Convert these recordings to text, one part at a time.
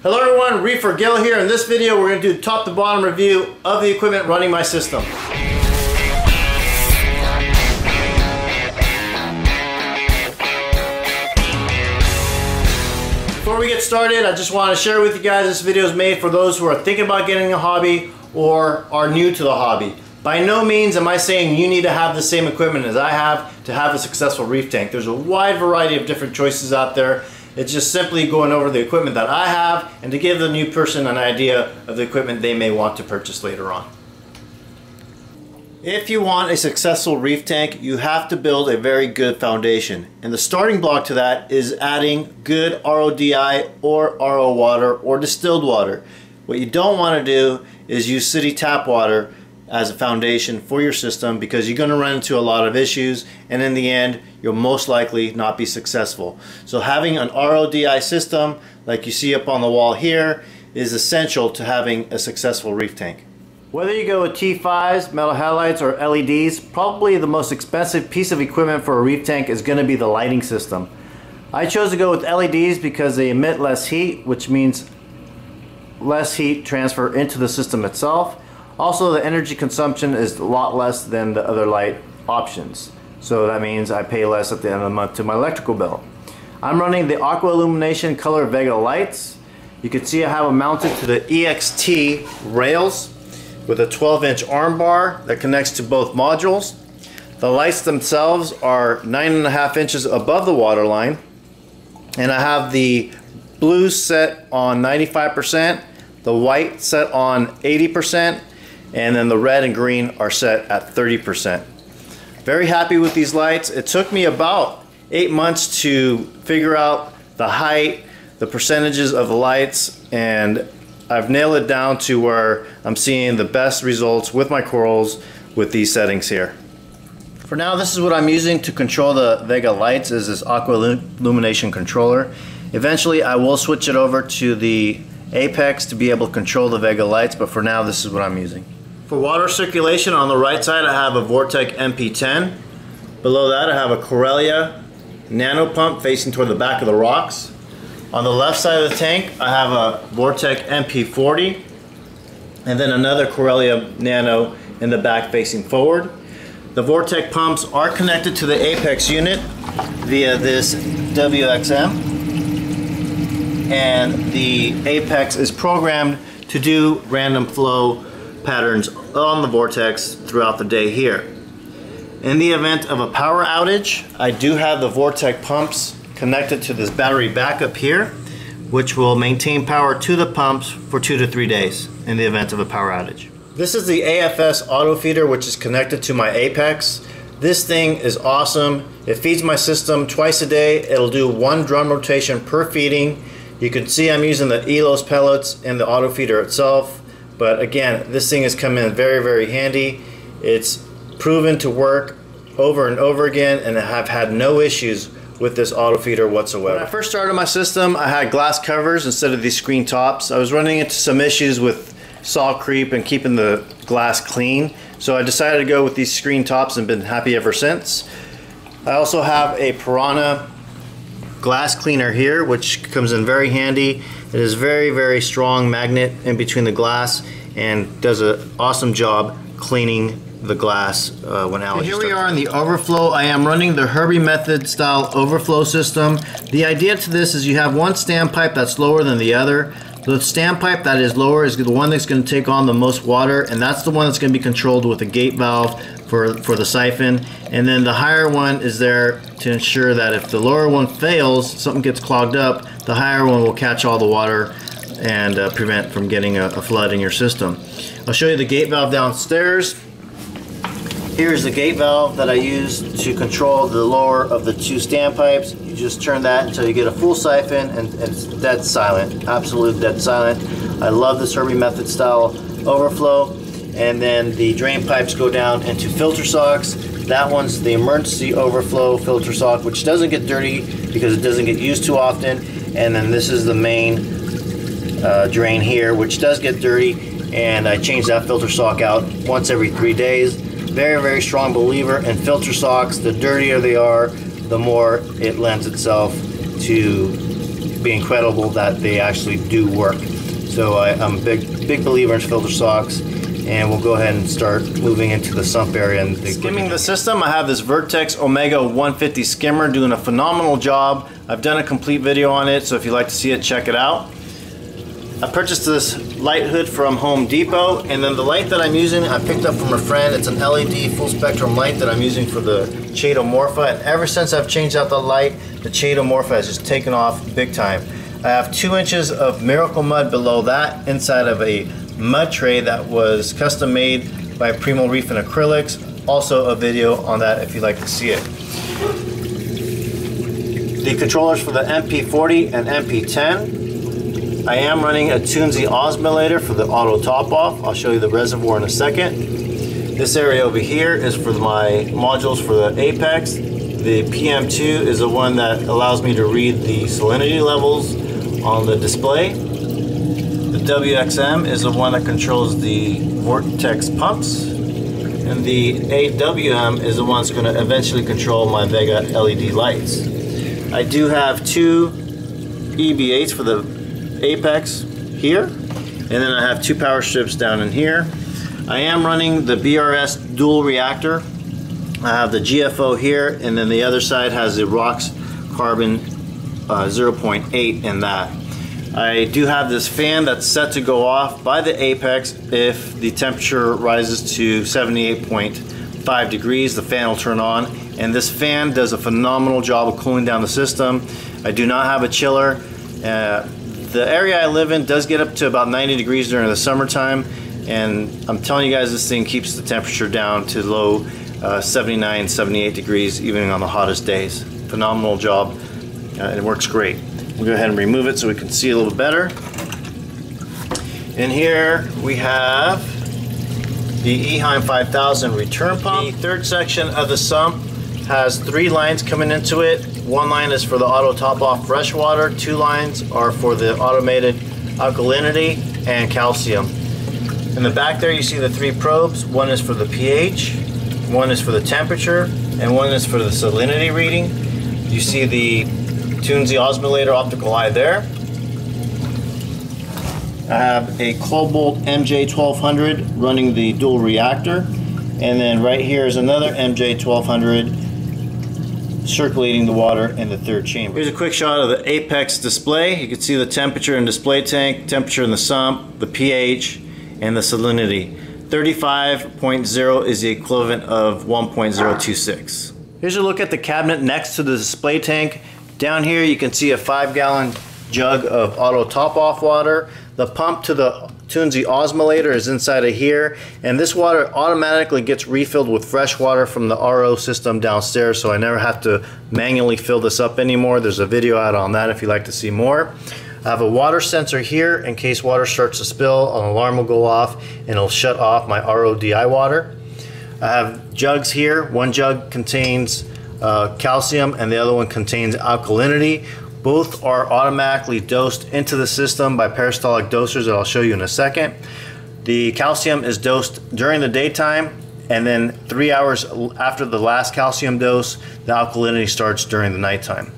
Hello everyone, ReeferGil here. In this video we're going to do top to bottom review of the equipment running my system. Before we get started, I just want to share with you guys this video is made for those who are thinking about getting a hobby or are new to the hobby. By no means am I saying you need to have the same equipment as I have to have a successful reef tank. There's a wide variety of different choices out there. It's just simply going over the equipment that I have and to give the new person an idea of the equipment they may want to purchase later on. If you want a successful reef tank, you have to build a very good foundation. And the starting block to that is adding good RODI or RO water or distilled water. What you don't want to do is use city tap water as a foundation for your system, because you're going to run into a lot of issues and in the end you'll most likely not be successful. So having an RODI system like you see up on the wall here is essential to having a successful reef tank. Whether you go with T5s, metal halides, or LEDs, probably the most expensive piece of equipment for a reef tank is going to be the lighting system. I chose to go with LEDs because they emit less heat, which means less heat transfer into the system itself. Also, the energy consumption is a lot less than the other light options. So that means I pay less at the end of the month to my electrical bill. I'm running the Aqua Illumination Color Vega lights. You can see I have them mounted to the EXT rails with a 12-inch arm bar that connects to both modules. The lights themselves are 9.5 inches above the water line. And I have the blue set on 95%, the white set on 80%, and then the red and green are set at 30%. Very happy with these lights. It took me about 8 months to figure out the height, the percentages of the lights, and I've nailed it down to where I'm seeing the best results with my corals with these settings here. For now, this is what I'm using to control the Vega lights, is this Aqua Illumination controller. Eventually I will switch it over to the Apex to be able to control the Vega lights, but for now this is what I'm using. For water circulation, on the right side I have a Vortec MP10. Below that I have a Corellia nano pump facing toward the back of the rocks. On the left side of the tank I have a Vortec MP40 and then another Corellia nano in the back facing forward. The Vortec pumps are connected to the Apex unit via this WXM, and the Apex is programmed to do random flow patterns on the vortex throughout the day here. In the event of a power outage, I do have the Vortec pumps connected to this battery backup here, which will maintain power to the pumps for 2 to 3 days in the event of a power outage. This is the AFS auto feeder, which is connected to my Apex. This thing is awesome. It feeds my system twice a day. It'll do 1 drum rotation per feeding. You can see I'm using the Elos pellets in the auto feeder itself. But again, this thing has come in very, very handy. It's proven to work over and over again, and I have had no issues with this auto feeder whatsoever. When I first started my system, I had glass covers instead of these screen tops. I was running into some issues with saw creep and keeping the glass clean, so I decided to go with these screen tops and been happy ever since. I also have a Piranha glass cleaner here, which comes in very handy. It is very, very strong magnet in between the glass and does an awesome job cleaning the glass when allergies. Here we are in the overflow. I am running the Herbie method style overflow system. The idea to this is you have one standpipe that's lower than the other. The standpipe that is lower is the one that's going to take on the most water, and that's the one that's going to be controlled with a gate valve for the siphon. And then the higher one is there to ensure that if the lower one fails, something gets clogged up, the higher one will catch all the water and prevent from getting a flood in your system. I'll show you the gate valve downstairs. Here's the gate valve that I use to control the lower of the 2 standpipes. You just turn that until you get a full siphon, and it's dead silent, absolute dead silent. I love this Herbie method style overflow. And then the drain pipes go down into filter socks. That one's the emergency overflow filter sock, which doesn't get dirty because it doesn't get used too often. And then this is the main drain here, which does get dirty, and I change that filter sock out once every 3 days. Very, very strong believer in filter socks. The dirtier they are, the more it lends itself to be incredible that they actually do work. So I'm a big believer in filter socks, and we'll go ahead and start moving into the sump area. And skimming the system, I have this Vertex Omega 150 skimmer doing a phenomenal job. I've done a complete video on it, so if you'd like to see it, check it out. I purchased this light hood from Home Depot, and then the light that I'm using I picked up from a friend. It's an LED full spectrum light that I'm using for the Chaetomorpha, and ever since I've changed out the light, the Chaetomorpha has just taken off big time. I have 2 inches of Miracle Mud below that inside of a mud tray that was custom made by Primo Reef and Acrylics. Also a video on that if you'd like to see it. The controllers for the MP40 and MP10. I am running a Tunzi oscillator for the auto top off. I'll show you the reservoir in a second. This area over here is for my modules for the Apex. The PM2 is the one that allows me to read the salinity levels on the display. The WXM is the one that controls the Vortex pumps. And the AWM is the one that's going to eventually control my Vega LED lights. I do have 2 EB8s for the Apex here, and then I have 2 power strips down in here. I am running the BRS dual reactor. I have the GFO here, and then the other side has the ROX carbon 0.8 in that. I do have this fan that's set to go off by the Apex if the temperature rises to 78.5 degrees. The fan will turn on, and this fan does a phenomenal job of cooling down the system. I do not have a chiller. The area I live in does get up to about 90 degrees during the summertime, and I'm telling you guys, this thing keeps the temperature down to low 79, 78 degrees even on the hottest days. Phenomenal job. It works great. We'll go ahead and remove it so we can see a little bit better. In here we have the Eheim 5000 return pump. The third section of the sump has 3 lines coming into it. 1 line is for the auto top off fresh water, 2 lines are for the automated alkalinity and calcium. In the back there you see the 3 probes. 1 is for the pH, 1 is for the temperature, and 1 is for the salinity reading. You see the Tunzi oscillator optical eye there. I have a Cobalt MJ1200 running the dual reactor, and then right here is another MJ1200 circulating the water in the 3rd chamber. Here's a quick shot of the Apex display. You can see the temperature in display tank, temperature in the sump, the pH, and the salinity. 35.0 is the equivalent of 1.026. Here's a look at the cabinet next to the display tank. Down here you can see a 5-gallon jug of auto top off water. The pump to the Tunzi oscillator is inside of here, and this water automatically gets refilled with fresh water from the RO system downstairs, so I never have to manually fill this up anymore. There's a video out on that if you'd like to see more. I have a water sensor here in case water starts to spill. An alarm will go off and it'll shut off my RO DI water. I have jugs here. 1 jug contains calcium and the other one contains alkalinity. Both are automatically dosed into the system by peristaltic dosers that I'll show you in a second. The calcium is dosed during the daytime, and then 3 hours after the last calcium dose, the alkalinity starts during the nighttime.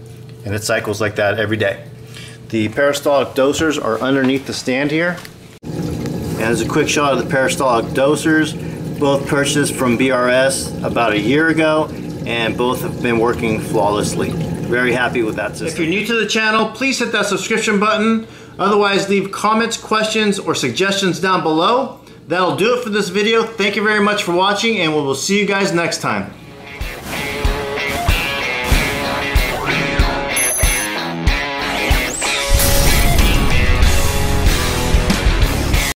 And it cycles like that every day. The peristaltic dosers are underneath the stand here. And there's a quick shot of the peristaltic dosers, both purchased from BRS about a year ago, and both have been working flawlessly. Very happy with that system. If you're new to the channel, please hit that subscription button. Otherwise, leave comments, questions, or suggestions down below. That'll do it for this video. Thank you very much for watching, and we will see you guys next time.